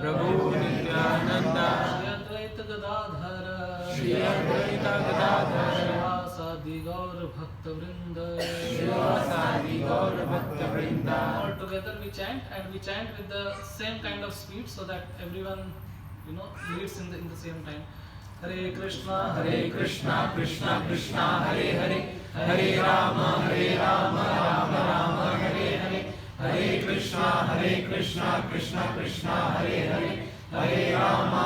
प्रभु नित्यानंद श्री अद्वैत गदाधर श्रीवासादि गौर भक्त वृंद all together we chant, and we chant with the same kind of speed so that everyone leads in the same time. Hare Krishna Krishna Krishna Hare Hare Hare Rama Rama Rama Hare Hare Hare Krishna Krishna Krishna Hare Hare Hare Rama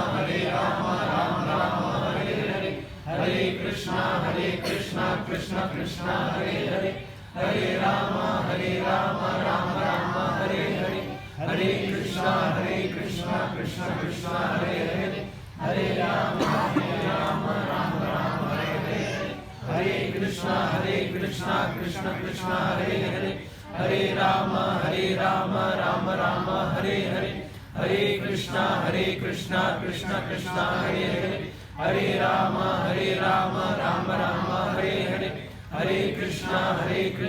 Rama Rama Hare Hare Hare Krishna Krishna Krishna Hare Hare Hare Rama Rama Rama Hare Hare Hare Krishna Krishna Krishna Hare Hare Hare Rama Rama Rama Hare Hare Hare Krishna Krishna Krishna Hare Hare Hare Rama Rama Rama Hare Hare Hare Krishna Krishna Krishna Hare Hare Hare Rama Rama Rama Hare Hare Hare Krishna Krishna Krishna Hare Hare Hare Rama Rama Rama Hare Hare Hare Krishna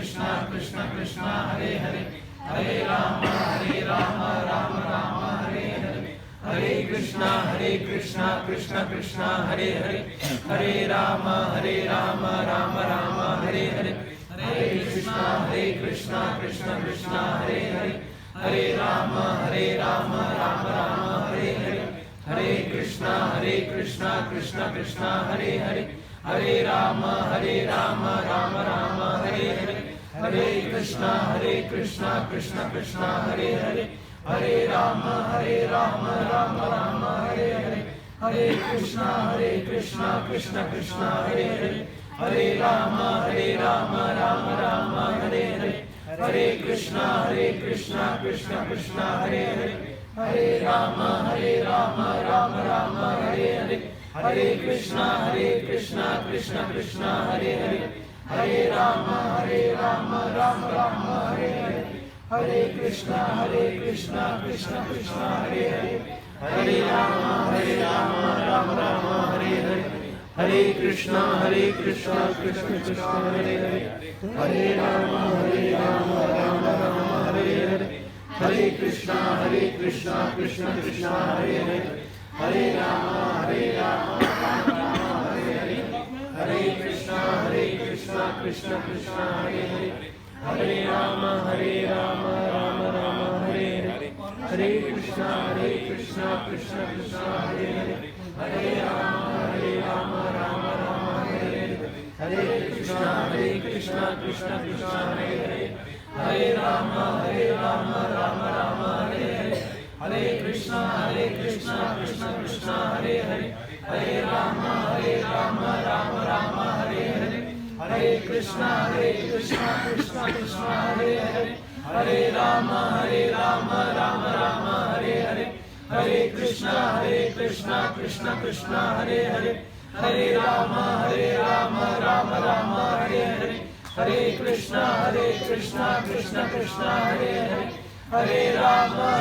Krishna Krishna Hare Hare Hare Rama Rama Rama Hare Hare Hare Krishna Krishna Krishna Hare Hare Hare Rama Rama Rama Hare Hare Hare Krishna Krishna Krishna Hare Hare Hare Rama Rama Rama Hare Hare Hare Krishna Krishna Krishna Hare Hare Hare Rama Rama Rama Hare Hare Hare Krishna Krishna Krishna Hare Hare Hare Rama Rama Rama Hare Hare Hare Krishna Krishna Krishna Hare Hare Hare Rama Rama Rama Hare Hare Hare Krishna Krishna Krishna Hare Hare Hare Rama Rama Rama Hare Hare Hare Krishna Krishna Krishna Hare Hare Hare Rama Rama Rama Hare Hare Hare Krishna Krishna Krishna Hare Hare Hare Rama Rama Rama Hare Hare Hare Krishna Krishna Krishna Hare Hare Hare Rama Rama Hare Hare Hare Krishna Krishna Krishna Hare Hare Hare Rama Rama Hare Hare Hare Krishna Krishna Krishna Hare Hare Hare Rama Rama Hare Hare Hare Krishna Krishna Krishna Hare Hare Hare Rama Rama Hare Hare Hare Krishna Krishna Krishna Hare Hare Hare Rama Rama Hare Hare Hare Krishna Krishna Krishna Hare Hare Hare Rama Rama Hare Hare Hare Krishna Krishna Krishna Hare Hare Hare Rama Rama Hare Hare Hare Krishna Krishna Krishna Hare Hare Hare Rama Rama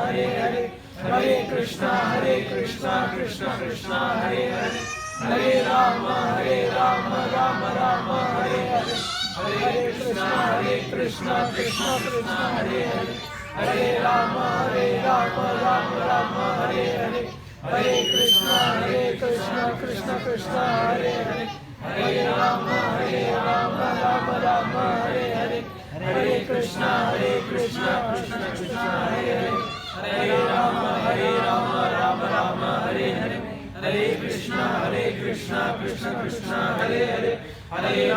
Hare Hare Hare Krishna Krishna Krishna Hare Hare Hare Rama Rama Hare Hare Hare Krishna Krishna Krishna Hare Hare Hare Rama Rama Hare Hare Hare Krishna Krishna Krishna Hare Hare Hare Rama Rama Hare Hare Hare Krishna Krishna Krishna Hare Hare Hare Rama Rama Hare Hare Hare Krishna Krishna Krishna Hare Hare Hare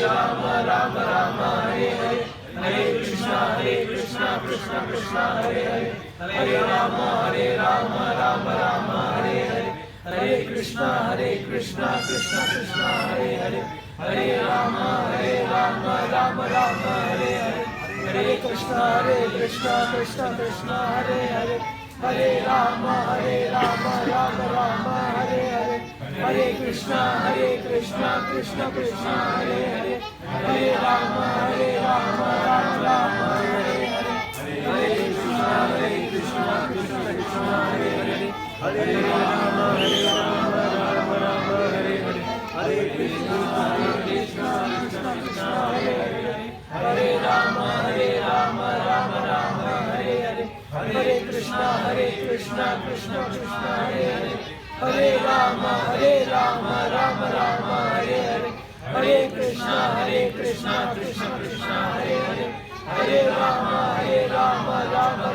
Rama Rama Hare Hare Hare Krishna Krishna Krishna Hare Hare Hare Rama Rama Hare Hare Hare Krishna Krishna Krishna Hare Hare Hare Rama Rama Hare Hare Hare Krishna Krishna Krishna Hare Hare Hare Rama Rama Hare Hare Hare Krishna Krishna Krishna Hare Hare Hare Rama Rama Rama Hare Hare Hare Krishna Krishna Krishna Hare Hare Hare Rama Rama Rama Hare Hare Hare Krishna Krishna Krishna Hare Hare Hare Rama Krishna Krishna Hare Hare, Hare Ram Ram Ram Hare Hare, Hare Krishna Krishna Krishna Hare Hare, Hare Ram Ram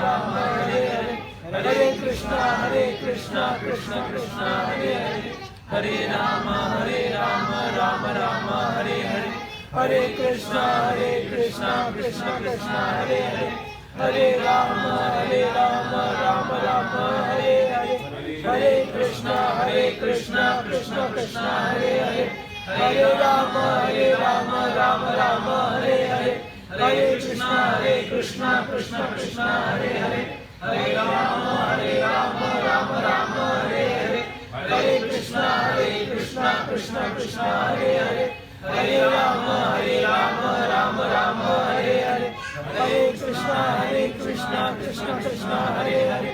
Ram Hare Hare, Hare Krishna Krishna Krishna Hare Hare, Hare Ram Ram Ram Hare Hare, Hare Krishna Krishna Krishna Hare Hare, Hare Ram Ram Ram Hare Hare, Hare Krishna Krishna Krishna Hare Hare, Hare Ram Ram Ram Hare Hare, Hare Krishna Krishna Krishna Hare Hare, Hare Ram Ram Ram Hare Hare, Hare Krishna Krishna Krishna Hare Hare, Hare Ram Ram Ram Hare Hare, Hare Krishna Krishna Krishna Hare Hare,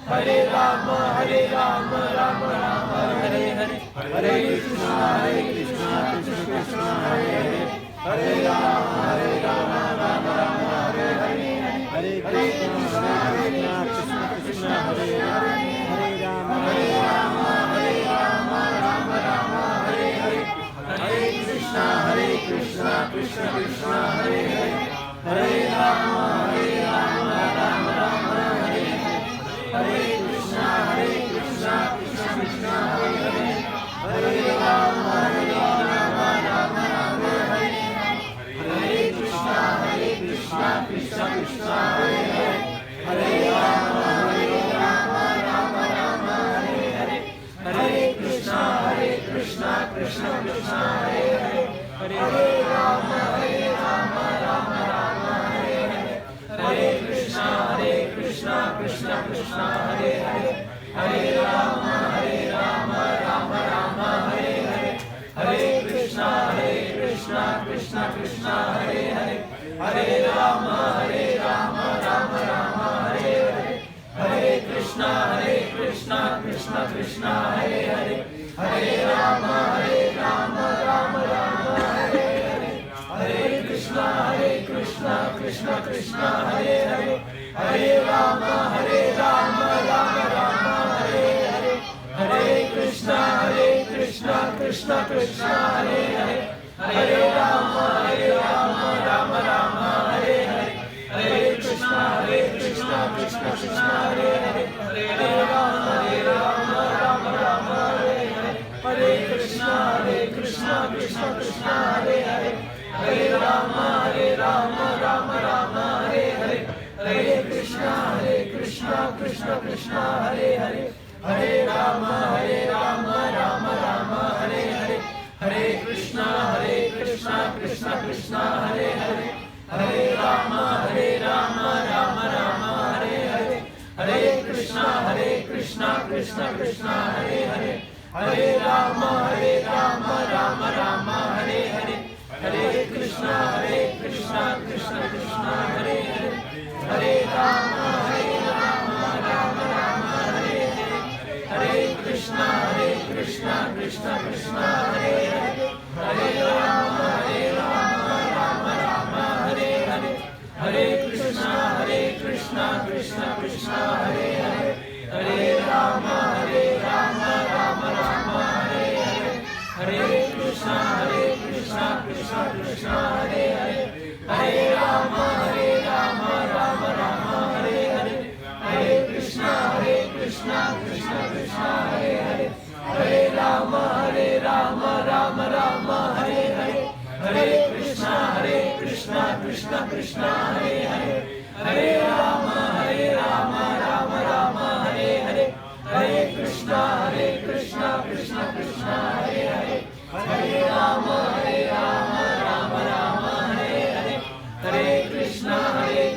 Hare Ram Ram Ram Hare Hare, Hare Krishna Krishna Krishna Hare Hare, Hare Ram Ram Ram Hare Hare, Hare Krishna Krishna Krishna Hare Hare, Hare Ram Ram Ram Hare Hare, Hare Krishna Krishna Krishna Hare Hare, Hare Ram Ram Hare Hare, Hare Krishna Krishna Krishna Hare Hare, Hare Ram Ram Hare Hare, Hare Krishna Krishna Krishna Hare Hare, Hare Ram Ram Hare Hare, Hare Krishna Krishna Krishna Hare Hare, Hare Ram Ram Hare Hare, Hare Krishna Krishna Krishna Hare Hare, Hare Ram Ram Hare Hare, Hare Krishna Krishna Krishna Hare Hare, Hare Ram Ram Hare Hare, Hare Krishna Krishna Krishna Hare Hare, Hare Ram Ram Hare Hare, Hare Krishna Krishna Krishna Hare Hare, Hare Ram Ram Hare Hare, Hare Krishna Krishna Krishna Hare Hare, Hare Ram Ram Hare Hare, Hare Krishna Krishna Krishna Hare Hare, Hare Ram Ram Hare Hare, Hare Krishna Krishna Krishna Hare Hare, Hare Ram Ram Hare Hare, Hare Krishna Krishna Krishna Hare Hare, Hare Ram Ram Hare Hare, Hare Krishna Krishna Krishna Hare Hare, Hare Ram Ram Hare Hare, Hare Krishna Krishna Krishna Hare Hare, Hare Ram Ram Hare Hare, Hare Krishna Krishna Krishna Hare Hare, Hare Ram Ram Hare Hare, Hare Krishna Krishna Krishna Hare Hare, Hare Ram Ram Hare Hare, Hare Krishna Krishna Krishna Hare Hare, Hare Ram Ram Hare Hare, Hare Krishna Krishna Krishna Hare Hare, Hare Ram Ram Hare Hare, Hare Krishna Krishna Krishna Hare Hare, Hare Ram Ram Hare Hare, Hare Krishna Krishna Krishna Hare Hare, Hare Ram Ram Hare Hare, Hare Krishna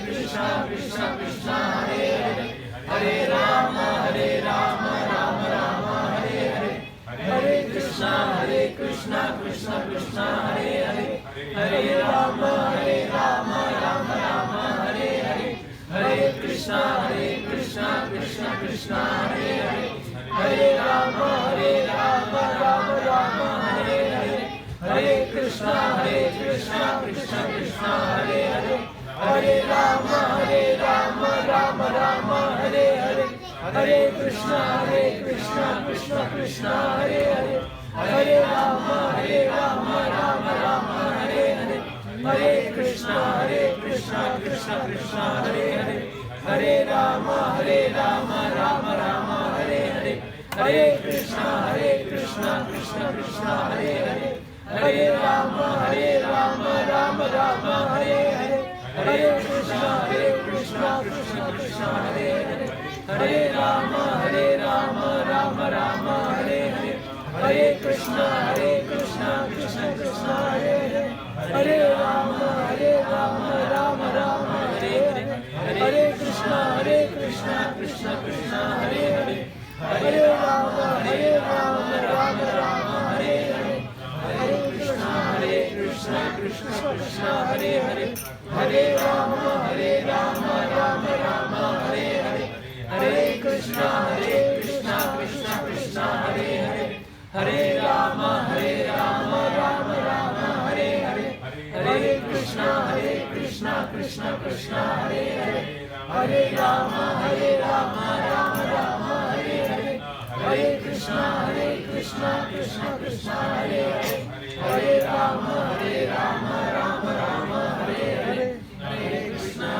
Krishna Krishna Hare Hare, Hare Ram Ram Hare Hare, Hare Krishna Krishna Krishna Hare Hare, Hare Ram Ram Hare Hare, Hare Krishna Krishna Krishna Hare Hare, Hare Ram Ram Hare Hare, Hare Krishna Krishna Krishna Hare Hare, Hare Ram Ram Hare Hare, Hare Krishna Krishna Krishna Hare Hare, Hare Ram Ram Hare Hare, Hare Krishna, Krishna Krishna, Hare Hare, Hare Rama, Rama Rama, Hare Hare, Hare Krishna, Krishna Krishna, Hare Hare, Hare Rama, Rama Rama, Hare Hare, Hare Krishna, Krishna Krishna, Hare Hare, Hare Rama, Rama Rama, Hare Hare, Hare Krishna, Krishna Krishna, Hare Hare, Hare Rama, Rama Rama, Hare Hare, Hare Krishna, Krishna Krishna, Hare Hare, Hare Rama, Rama Rama, Hare Hare, Hare Krishna, Krishna Krishna, Hare Hare, Hare Rama, Rama Rama, Hare Hare, Hare Krishna, Krishna Krishna, Hare Hare, Hare Rama, Rama Rama, Hare Hare, Hare Krishna, Krishna Krishna, Hare Hare, Hare Rama, Rama Rama, Hare Hare, Hare Krishna, Krishna Krishna, Hare Hare, Hare Rama, Rama Rama, Hare Hare, Hare Krishna, Krishna Krishna, Hare Hare, Hare Rama, Rama Rama, Hare Hare, Hare Krishna, Krishna Krishna, Hare Hare, Hare Rama, Rama Rama, Hare Hare, Hare Krishna,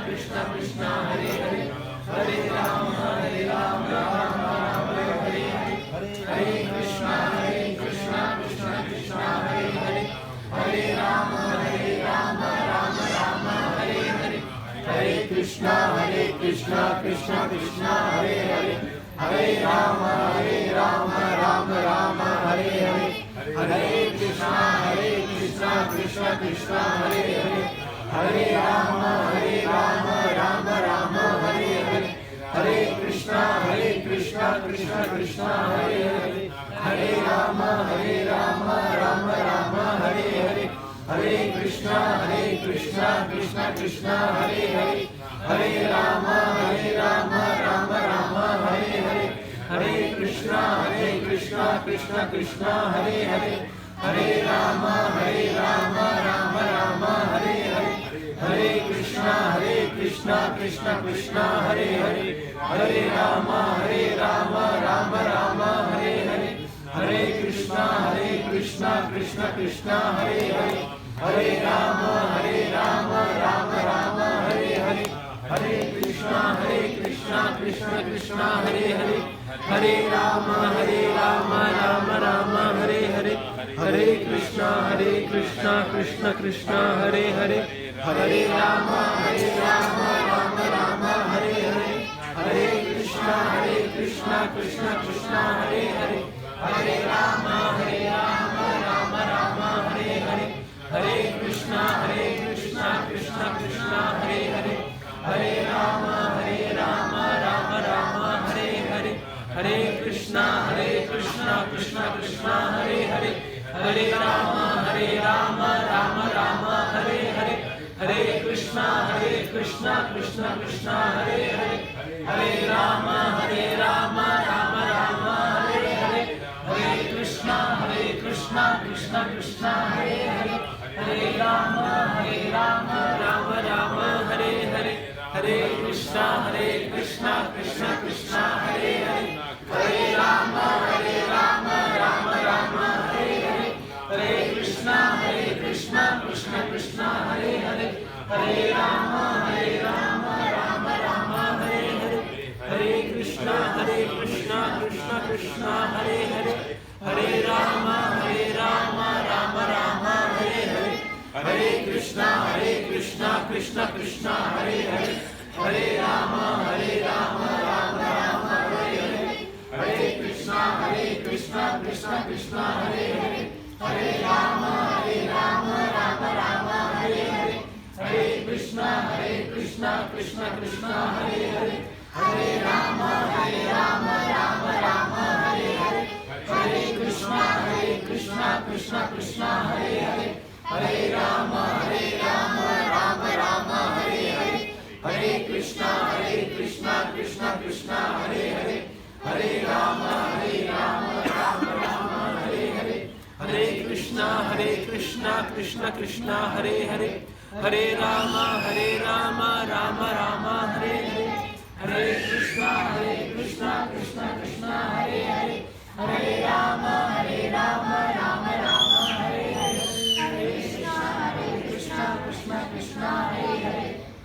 Krishna Krishna, Hare Hare, Hare Rama, Rama Rama, Hare Hare, Hare Krishna, Krishna Krishna, Hare Hare, Hare Rama, Rama Rama, Hare Hare, Hare Krishna, Krishna Krishna, Hare Hare, Hare Rama, Rama Rama, Hare Hare, Hare Krishna, Krishna Krishna, Hare Hare, Hare Rama, Rama Rama, Hare Hare, Hare Krishna, Krishna Krishna, Hare Hare, Hare Rama, Rama Rama, Hare Hare, Hare Krishna, Krishna Krishna, Hare Hare, Hare Rama, Rama Rama, Hare Hare, Hare Krishna, Krishna Krishna, Hare Hare, Hare Rama, Rama Rama, Hare Hare, Hare Krishna, Krishna Krishna, Hare Hare, Hare Rama, Rama Rama, Hare Hare, Hare Krishna, Krishna Krishna, Hare Hare, Hare Rama, Rama Rama, Hare Hare, Hare Krishna, Krishna Krishna, Hare Hare, Hare Rama, Rama Rama, Hare Hare, Hare Krishna, Krishna Krishna, Hare Hare, Hare Rama, Rama Rama, Hare Hare, Hare Krishna, Krishna Krishna, Hare Hare, Hare Rama, Rama Rama, Hare Hare, Hare Krishna, Krishna Krishna, Hare Hare, Hare Rama, Rama Rama, Hare Hare, Hare Krishna, Krishna Krishna, Hare Hare, Hare Rama, Rama Rama, Hare Hare, Hare Krishna, Krishna Krishna, Hare Hare, Hare Rama, Rama Rama, Hare Hare, Hare Krishna, Krishna Krishna, Hare Hare, Hare Rama, Rama Rama, Hare Hare, Hare Krishna, Krishna Krishna, Hare Hare, Hare Rama, Rama Rama, Hare Hare, Hare Krishna, Krishna Krishna, Hare Hare, Hare Rama, Rama Rama, Hare Hare, Hare Krishna, Krishna Krishna, Hare Hare, Hare Rama, Rama Rama, Hare Hare, Hare Krishna, Krishna Krishna, Hare Hare, Hare Rama, Rama Rama, Hare Hare, Hare Krishna, Krishna Krishna, Hare Hare, Hare Rama, Rama Rama, Hare Hare, Hare Krishna, Krishna Krishna, Hare Hare, Hare Rama, Rama Rama, Hare Hare, Hare Krishna, Krishna Krishna, Hare Hare, Hare Rama, Rama, Hare Hare, Hare Krishna, Krishna Krishna, Hare Hare, Hare Rama, Rama Rama, Hare Hare, Hare Krishna, Krishna Hare Hare Hare Ram Ram Ram Hare Hare Hare Krishna Krishna Krishna Hare Hare Hare Ram Ram Ram Hare Hare Hare Krishna Krishna Krishna Hare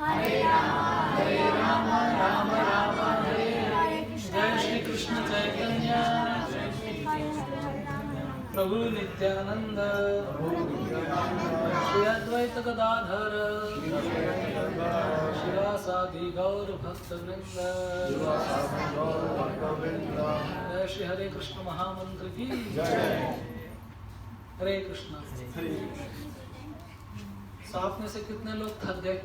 Hare Hare Ram Ram Hare Hare जय श्री कृष्ण चैतन्य प्रभु नित्यानंद श्री अद्वैत गदाधर शिवासादि गौर भक्त वृंद जय श्री हरे कृष्ण महामंत्र की हरे कृष्ण। साथ में से कितने लोग थक गए?